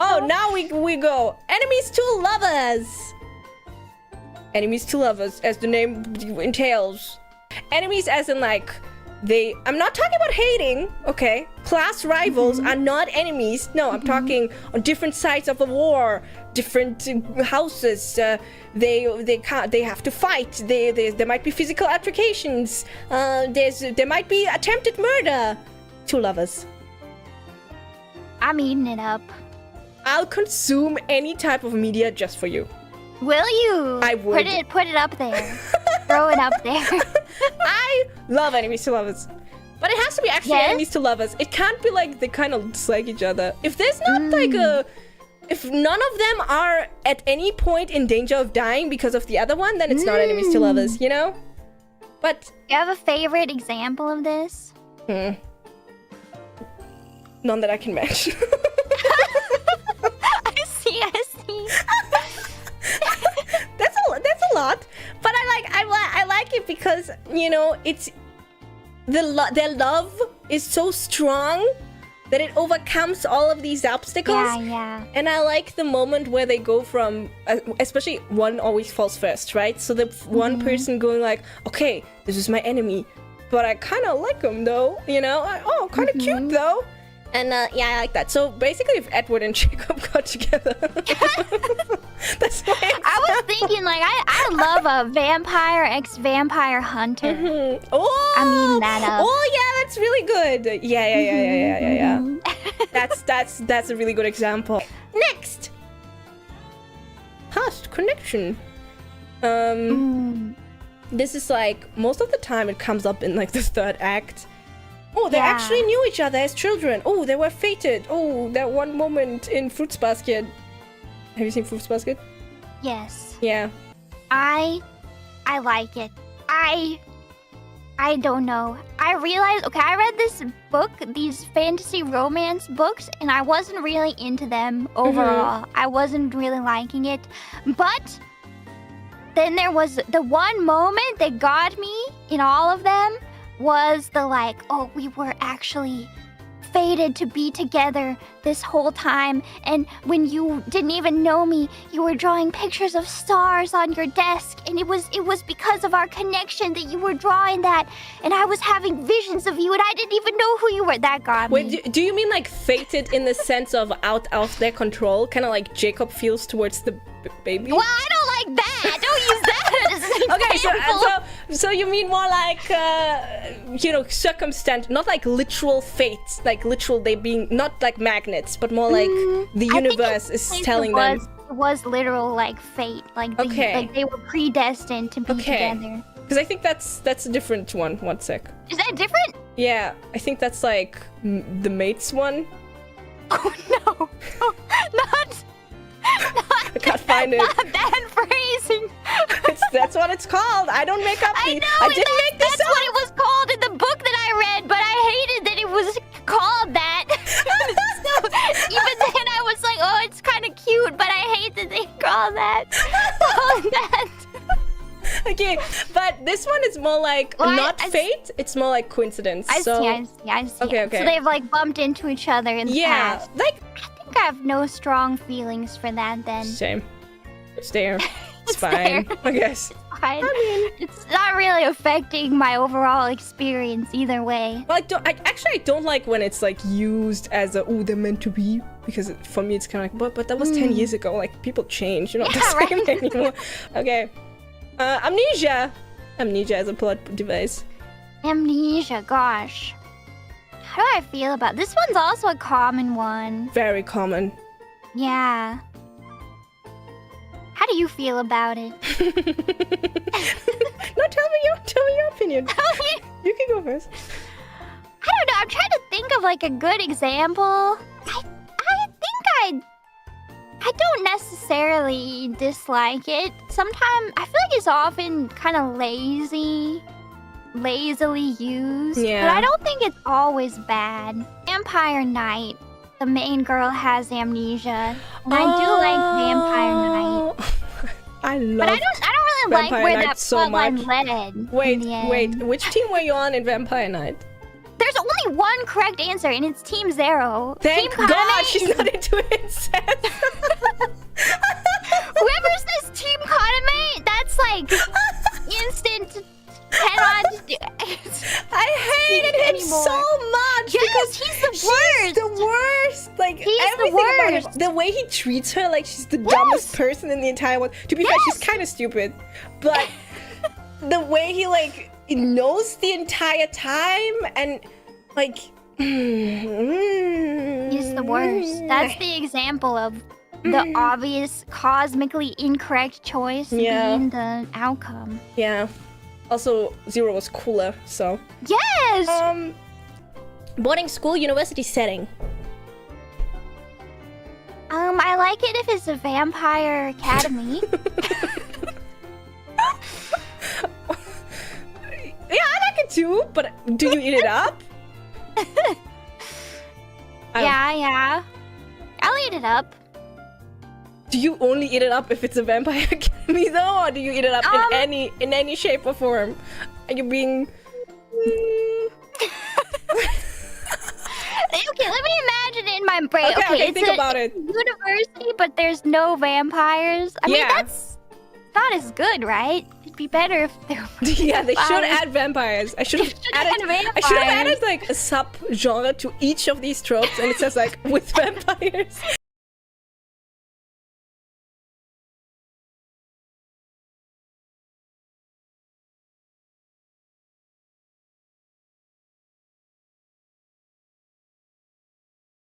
Oh, now we go. Enemies to lovers. Enemies to lovers, as the name entails. Enemies as in like, I'm not talking about hating, okay? Class rivals are not enemies. No, I'm talking on different sides of a war, different houses. They have to fight. There might be physical altercations. There might be attempted murder. Two lovers. I'm eating it up. I'll consume any type of media just for you. Will you? I would. Put it up there. Throw it up there. I love enemies to lovers. But it has to be actually enemies to lovers. It can't be like they kind of dislike each other. If there's not like if none of them are at any point in danger of dying because of the other one, then it's not enemies to lovers, you know? But... You have a favorite example of this? None that I can mention. I see. That's a lot, but I like it because, you know, it's their love is so strong that it overcomes all of these obstacles. Yeah. And I like the moment where they go from, especially one always falls first, right? So the one person going like, okay, this is my enemy, but I kind of like him though, you know? Oh, kind of cute though. And yeah, I like that. So basically, if Edward and Jacob got together, that's why I was thinking, like, I love a vampire ex-vampire hunter. Oh, I'm eating that up. Oh yeah, that's really good. Yeah. That's a really good example. Next, past connection. This is like most of the time it comes up in like the third act. Oh, they actually knew each other as children. Oh, they were fated. Oh, that one moment in Fruits Basket. Have you seen Fruits Basket? Yes. Yeah. I like it. I don't know. I realized, okay, I read this book, these fantasy romance books, and I wasn't really into them overall. I wasn't really liking it. But then there was the one moment that got me in all of them was the like, oh, we were actually fated to be together this whole time, and when you didn't even know me, you were drawing pictures of stars on your desk, and it was because of our connection that you were drawing that, and I was having visions of you, and I didn't even know who you were. That got me. Wait, do you mean like fated in the sense of out of their control, kind of like Jacob feels towards the baby? Well, I don't like that. Don't use that as an example. So you mean more like you know, circumstance, not like literal fate, like literal they being not like magnets, but more like the universe is telling them. It was literal like fate, like they were predestined to be together. Because I think that's a different one. One sec. Is that different? Yeah, I think that's like the mates one. Oh no, not. I can't find it. Not that phrasing. That's what it's called. I don't make up I know. I didn't make this That's up. what it was called in the book that I read, but I hated that it was called that. So even then, I was like, oh, it's kind of cute, but I hate that they call that. Okay, but this one is more like fate. It's more like coincidence. I see. Okay. So they've like bumped into each other in the past. Like. I have no strong feelings for that then. Same. It's there. It's fine. I guess. It's fine. I mean, it's not really affecting my overall experience either way. Well, I don't like when it's like used as a they're meant to be, because for me it's kind of like but that was 10 years ago. Like people change, you're not the same anymore. Okay. Amnesia. Amnesia as a plot device. Amnesia, gosh. How do I feel about this? One's also a common one. Very common. Yeah. How do you feel about it? No, tell me your opinion. You can go first. I don't know. I'm trying to think of like a good example. I don't necessarily dislike it. Sometimes I feel like it's often kind of lazily used, but I don't think it's always bad. Vampire Night, the main girl has amnesia, and I do like Vampire Night. I love. But I don't really like where that plotline led. Wait, which team were you on in Vampire Night? There's only one correct answer, and it's Team Zero. Thank Team God Kaname she's is- not into incest. Whoever says Team Kaname, that's like instant. Cannot. I hated him anymore. so much Yes, because he's the she's worst. the worst. Like He's the everything about him, worst. the way he treats her, like she's the Yes. dumbest person in the entire world. To be fair, she's Yes. kind of stupid, but the way he like knows the entire time and like He's the worst. That's the example of the obvious cosmically incorrect choice Yeah. being the outcome. yeah. Also, Zero was cooler, so. Yes. Boarding school, university setting. I like it if it's a vampire academy. Yeah, I like it too, but do you eat it up? Yeah. I'll eat it up. Do you only eat it up if it's a vampire academy though, or do you eat it up in any shape or form? Are you being? Okay, let me imagine it in my brain. Okay, it's think about it. University, but there's no vampires. I mean, Yeah. that's not as good, right? It'd be better if there were Yeah, they should vampires. add vampires. I should have should added. add I should have vampires. added like a sub genre to each of these tropes, and it says like with vampires.